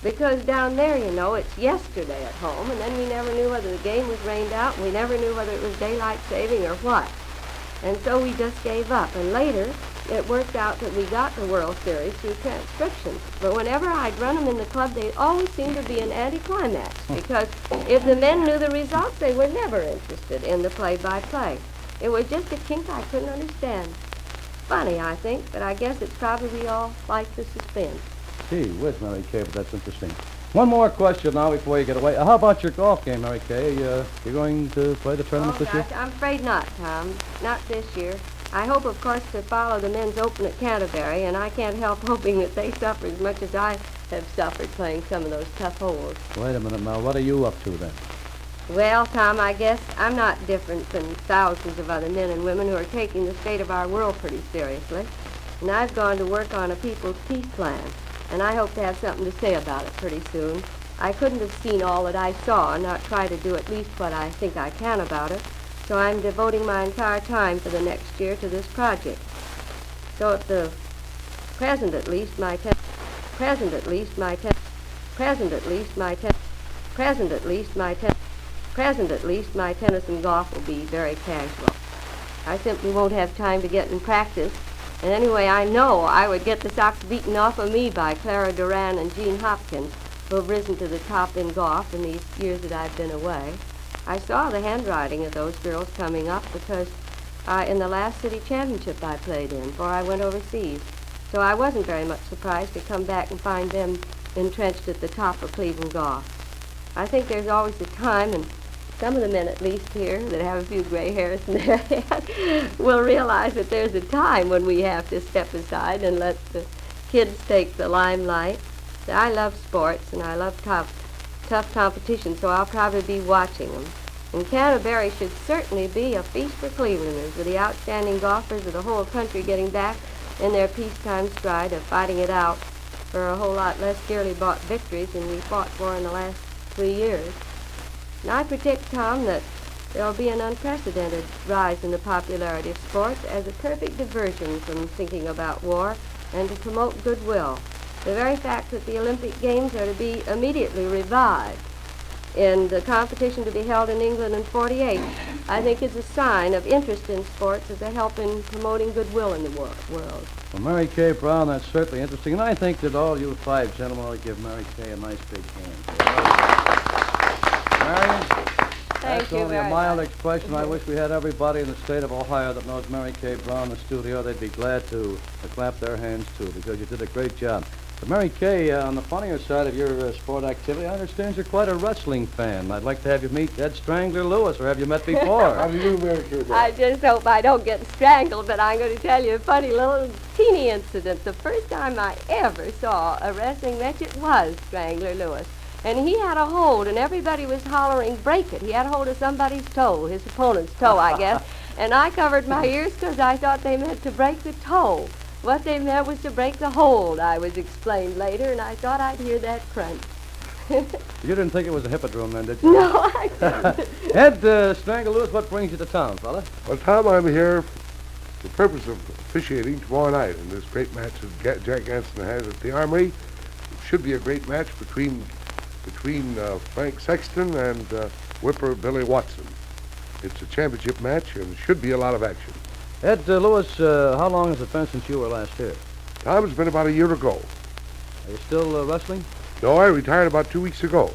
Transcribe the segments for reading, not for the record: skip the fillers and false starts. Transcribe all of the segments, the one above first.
Because down there, you know, it's yesterday at home, and then we never knew whether the game was rained out, and we never knew whether it was daylight saving or what. And so we just gave up. And later, it worked out that we got the World Series through transcriptions. But whenever I'd run them in the club, they always seemed to be an anticlimax, because if the men knew the results, they were never interested in the play-by-play. It was just a kink I couldn't understand. Funny, I think, but I guess it's probably all like the suspense. Gee whiz, Mary Kay, but that's interesting. One more question now before you get away. How about your golf game, Mary Kay? You going to play the tournament this year? I'm afraid not, Tom. Not this year. I hope, of course, to follow the men's open at Canterbury, and I can't help hoping that they suffer as much as I have suffered playing some of those tough holes. Wait a minute now. What are you up to then? Well, Tom, I guess I'm not different than thousands of other men and women who are taking the state of our world pretty seriously. And I've gone to work on a people's peace plan, and I hope to have something to say about it pretty soon. I couldn't have seen all that I saw and not try to do at least what I think I can about it. So I'm devoting my entire time for the next year to this project. So at the present at least my present at least my present at least my present at least my present at least my tennis and golf will be very casual. I simply won't have time to get in practice. And anyway, I know I would get the socks beaten off of me by Clara Duran and Jean Hopkins, who have risen to the top in golf in these years that I've been away. I saw the handwriting of those girls coming up because in the last city championship I played in, before I went overseas. So I wasn't very much surprised to come back and find them entrenched at the top of Cleveland golf. I think there's always a time, and some of the men at least here that have a few gray hairs in their head will realize that there's a time when we have to step aside and let the kids take the limelight. I love sports, and I love tough competition, so I'll probably be watching them. And Canterbury should certainly be a feast for Clevelanders, with the outstanding golfers of the whole country getting back in their peacetime stride of fighting it out for a whole lot less dearly bought victories than we fought for in the last 3 years. And I predict, Tom, that there will be an unprecedented rise in the popularity of sports as a perfect diversion from thinking about war and to promote goodwill. The very fact that the Olympic Games are to be immediately revived in the competition to be held in England in '48, I think is a sign of interest in sports as a help in promoting goodwill in the world. Well, Mary Kay Brown, that's certainly interesting. And I think that all you five gentlemen ought to give Mary Kay a nice big hand. Marion? Thank you only a very mild much. expression. I wish we had everybody in the state of Ohio that knows Mary Kay Brown in the studio. They'd be glad to clap their hands, too, because you did a great job. But Mary Kay, on the funnier side of your sport activity, I understand you're quite a wrestling fan. I'd like to have you meet Ed Strangler Lewis, or have you met before? How do you do, Mary Kay Brown? I just hope I don't get strangled, but I'm going to tell you a funny little teeny incident. The first time I ever saw a wrestling match, it was Strangler Lewis. And he had a hold, and everybody was hollering, break it. He had a hold of somebody's toe, his opponent's toe, I guess. And I covered my ears because I thought they meant to break the toe. What they meant was to break the hold, I was explained later, and I thought I'd hear that crunch. You didn't think it was a hippodrome, then, did you? No, I didn't. Ed Strangler Lewis, what brings you to town, fella? Well, Tom, I'm here for the purpose of officiating tomorrow night in this great match that Jack Anson has at the Armory. It should be a great match between Frank Sexton and whipper Billy Watson. It's a championship match, and should be a lot of action. Ed Lewis, how long has it been since you were last here? Tom, it's been about a year ago. Are you still wrestling? No, I retired about 2 weeks ago.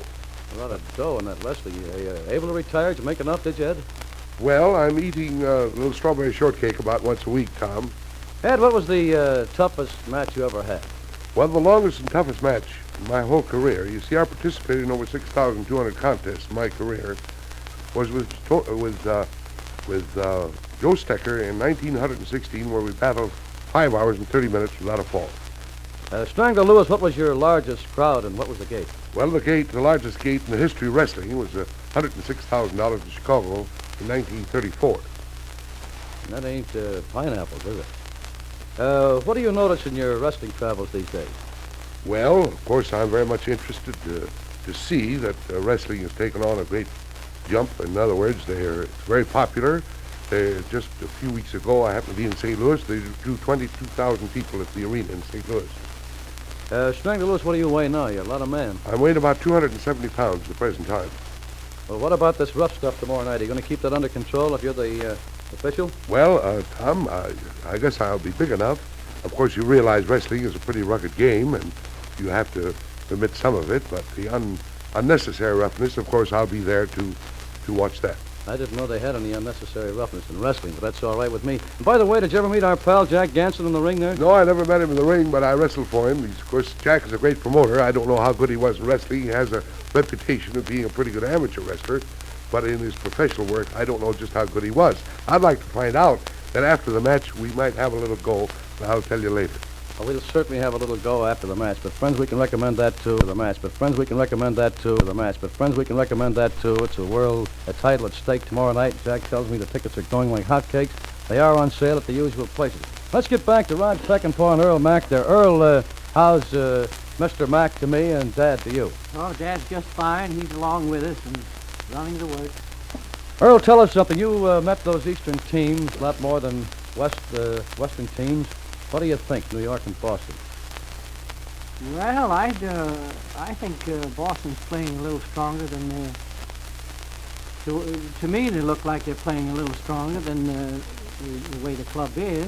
A lot of dough in that wrestling. Are you able to retire? Did you make enough, did you, Ed? Well, I'm eating a little strawberry shortcake about once a week, Tom. Ed, what was the toughest match you ever had? Well, the longest and toughest match in my whole career, you see, I participated in over 6,200 contests in my career, was with Joe Stecker in 1916, where we battled 5 hours and 30 minutes without a fall. Strangler Lewis, what was your largest crowd and what was the gate? Well, the largest gate in the history of wrestling was $106,000 in Chicago in 1934. That ain't pineapples, is it? What do you notice in your wrestling travels these days? Well, of course, I'm very much interested to see that wrestling has taken on a great jump. In other words, it's very popular. Just a few weeks ago, I happened to be in St. Louis. They drew 22,000 people at the arena in St. Louis. Strangler Lewis, what do you weigh now? You're a lot of man. I'm weighing about 270 pounds at the present time. Well, what about this rough stuff tomorrow night? Are you going to keep that under control if you're the official? Well, Tom, I guess I'll be big enough. Of course, you realize wrestling is a pretty rugged game, and you have to permit some of it, but the unnecessary roughness, of course, I'll be there to watch that. I didn't know they had any unnecessary roughness in wrestling, but that's all right with me. And by the way, did you ever meet our pal Jack Ganson in the ring there? No, I never met him in the ring, but I wrestled for him. Of course, Jack is a great promoter. I don't know how good he was in wrestling. He has a reputation of being a pretty good amateur wrestler, but in his professional work, I don't know just how good he was. I'd like to find out that after the match, we might have a little go, but I'll tell you later. Well, we'll certainly have a little go after the match, but friends, we can recommend that too. The match, but friends, we can recommend that too. The match, but friends, we can recommend that too. It's a title at stake tomorrow night. Jack tells me the tickets are going like hotcakes. They are on sale at the usual places. Let's get back to Rod Peckinpah and Earl Mack there. Earl, how's Mr. Mack to me and Dad to you? Oh, Dad's just fine. He's along with us and running the work. Earl, tell us something. You met those Eastern teams a lot more than Western teams. What do you think, New York and Boston? Well, I think Boston's playing a little stronger than. To me, they look like they're playing a little stronger than the way the club is.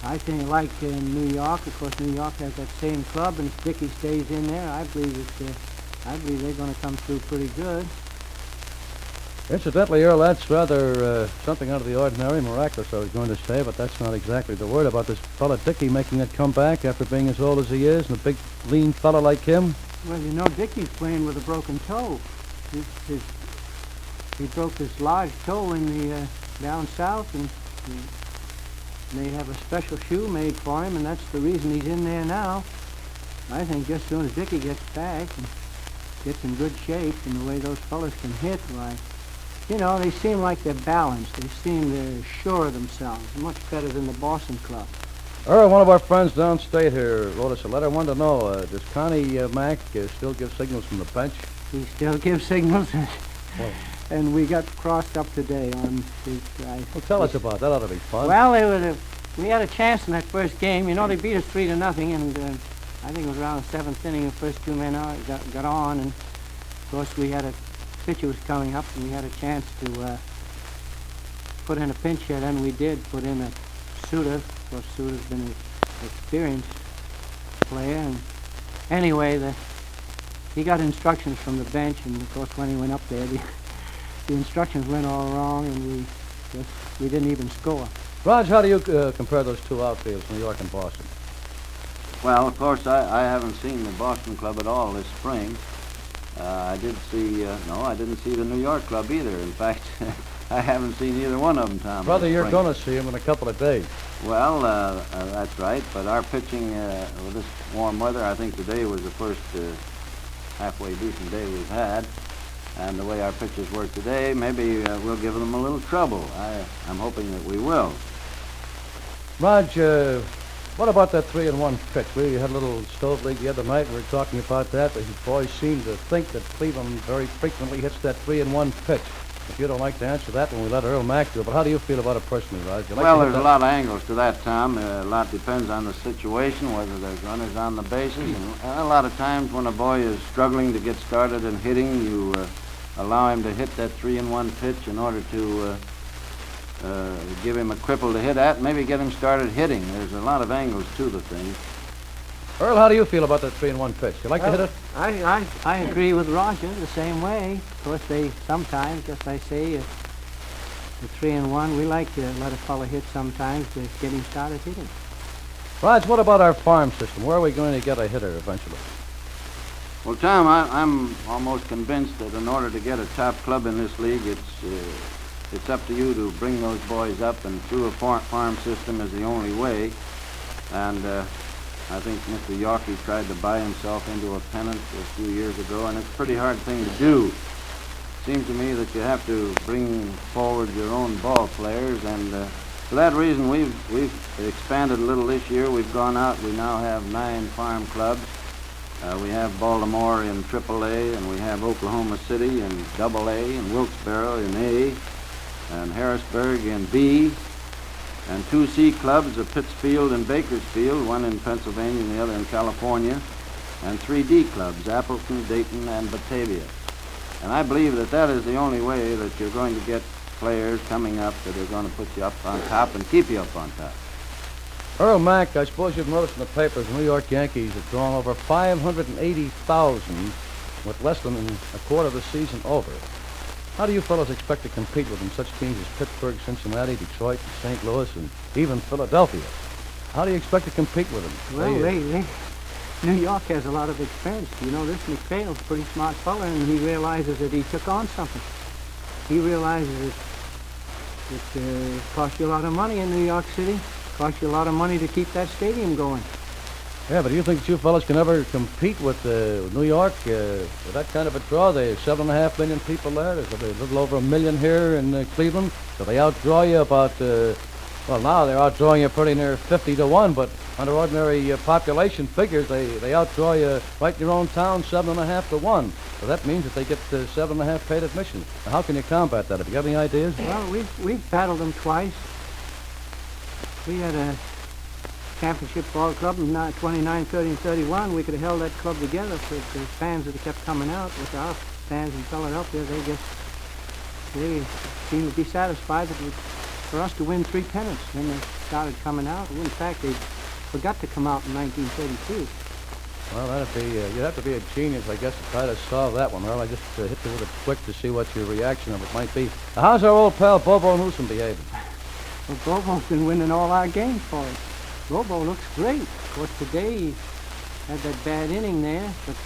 I think, like in New York, of course, New York has that same club, and if Dickey stays in there, I believe they're going to come through pretty good. Incidentally, Earl, that's rather something out of the ordinary, miraculous, I was going to say, but that's not exactly the word about this fella Dickey making that comeback after being as old as he is, and a big, lean fella like him. Well, you know, Dickey's playing with a broken toe. He broke his large toe in the down south, and they have a special shoe made for him, and that's the reason he's in there now. I think just as soon as Dickey gets back and gets in good shape, and the way those fellas can hit, why, you know, they seem like they're balanced. They seem they're sure of themselves, much better than the Boston club. Earl, one of our friends downstate here wrote us a letter. Wanted to know, does Connie Mack still give signals from the bench? He still gives signals, and we got crossed up today on his... Well, tell us about that. That ought to be fun. Well, we had a chance in that first game. You know, they beat us 3-0, and I think it was around the seventh inning. The first two men got on, and of course we had a pitcher was coming up, and we had a chance to put in a pinch hit, and we did put in a Suter. Of course, Suter's been an experienced player, and anyway, he got instructions from the bench, and of course when he went up there, the instructions went all wrong, and we didn't even score. Raj, how do you compare those two outfields, New York and Boston? Well, of course, I haven't seen the Boston club at all this spring. I didn't see the New York club either. In fact, I haven't seen either one of them, Tom. Brother, you're going to see them in a couple of days. Well, that's right, but our pitching with this warm weather, I think today was the first halfway decent day we've had. And the way our pitchers work today, maybe we'll give them a little trouble. I'm hoping that we will. Raj, what about that 3-1 pitch? We had a little stove league the other night. We were talking about that. The boys seem to think that Cleveland very frequently hits that 3-1 pitch. If you don't like to answer that one, we let Earl Mack do it. But how do you feel about it personally, Raj? Well, there's a lot of angles to that, Tom. A lot depends on the situation, whether there's runners on the bases. And a lot of times when a boy is struggling to get started in hitting, you allow him to hit that 3-1 pitch in order to give him a cripple to hit at, maybe get him started hitting. There's a lot of angles to the thing. Earl, how do you feel about that 3-1 pitch? You like to hit it? I agree with Roger the same way. Of course, they sometimes, just I say, the 3-1, we like to let a fellow hit sometimes to get him started hitting. Raj, what about our farm system? Where are we going to get a hitter eventually? Well, Tom, I'm almost convinced that in order to get a top club in this league, it's up to you to bring those boys up, and through a farm system is the only way. And I think Mr. Yorkie tried to buy himself into a pennant a few years ago, and it's a pretty hard thing to do. It seems to me that you have to bring forward your own ball players, and for that reason, we've expanded a little this year. We've gone out. We now have 9 farm clubs. We have Baltimore in AAA, and we have Oklahoma City in AA, and Wilkes-Barre in A, and Harrisburg in B, And 2 C clubs are Pittsfield and Bakersfield, one in Pennsylvania and the other in California. And 3 D clubs, Appleton, Dayton, and Batavia. And I believe that that is the only way that you're going to get players coming up that are going to put you up on top and keep you up on top. Earl Mack, I suppose you've noticed in the papers, the New York Yankees have drawn over 580,000 with less than a quarter of the season over. How do you fellows expect to compete with them, such teams as Pittsburgh, Cincinnati, Detroit, St. Louis, and even Philadelphia? How do you expect to compete with them? Well, New York has a lot of experience. You know, this McPhail's a pretty smart fella, and he realizes that he took on something. He realizes it costs you a lot of money in New York City. Costs you a lot of money to keep that stadium going. Yeah, but do you think that you fellas can ever compete with New York with that kind of a draw? There's 7.5 million people there. There's a little over 1 million here in Cleveland. So they outdraw you about, well, now they're outdrawing you pretty near 50 to 1, but under ordinary population figures, they outdraw you right in your own town 7.5 to 1. So that means that they get 7.5 paid admission. Now, how can you combat that? Have you got any ideas? Well, we've battled them twice. We had a championship ball club in 29, 30, and 31. We could have held that club together for the fans that have kept coming out. With our fans in Philadelphia, they seemed to be satisfied that for us to win 3 pennants. Then they started coming out. And in fact, they forgot to come out in 1932. Well, that'd be, you'd have to be a genius, I guess, to try to solve that one, Earl. I just hit you with it quick to see what your reaction of it might be. Now, how's our old pal Bobo Newsom behaving? Well, Bobo's been winning all our games for us. Bobo looks great. Of course, today he had that bad inning there, but...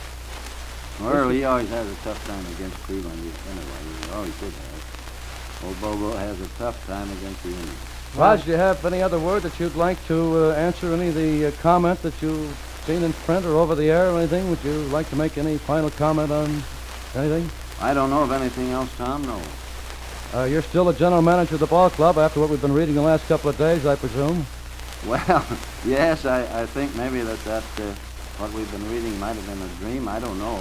Well, he always has a tough time against Cleveland. Anyway, he always did have. Old Bobo has a tough time against the Indians. Raj, do you have any other word that you'd like to answer any of the comment that you've seen in print or over the air or anything? Would you like to make any final comment on anything? I don't know of anything else, Tom, no. You're still the general manager of the ball club after what we've been reading the last couple of days, I presume? Well, yes, I think maybe that what we've been reading might have been a dream. I don't know.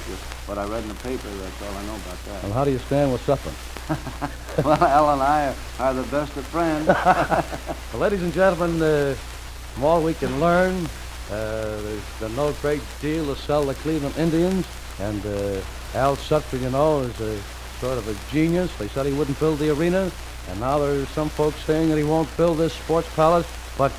Just what I read in the paper, that's all I know about that. Well, how do you stand with Sutton? Well, Al and I are the best of friends. Well, ladies and gentlemen, from all we can learn, there's been no great deal to sell the Cleveland Indians, and Al Sutton, you know, is a sort of a genius. They said he wouldn't build the arena, and now there's some folks saying that he won't build this sports palace, but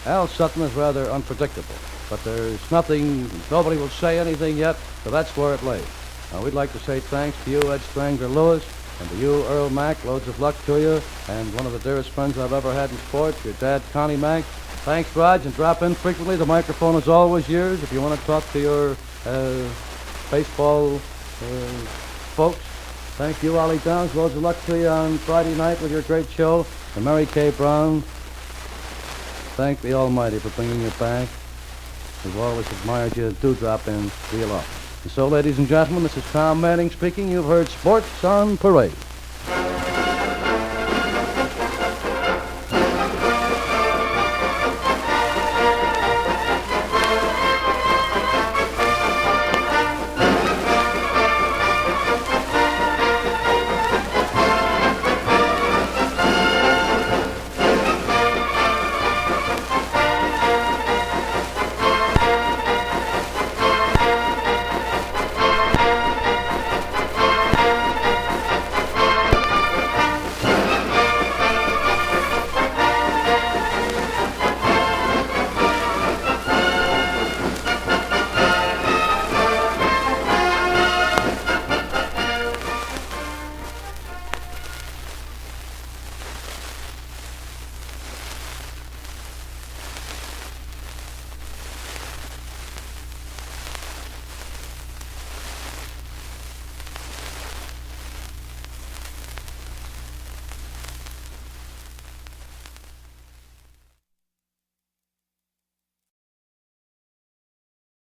Al Sutton is rather unpredictable. But there's nothing, nobody will say anything yet, so that's where it lays. Now, we'd like to say thanks to you, Ed Strangler Lewis, and to you, Earl Mack. Loads of luck to you, and one of the dearest friends I've ever had in sports, your dad, Connie Mack. Thanks, Raj, and drop in frequently. The microphone is always yours if you want to talk to your baseball folks. Thank you, Ollie Downs. Loads of luck to you on Friday night with your great show. And Mary Kay Brown, thank the Almighty for bringing you back. We've always admired you. Do drop in real often. And so, ladies and gentlemen, this is Tom Manning speaking. You've heard Sports on Parade.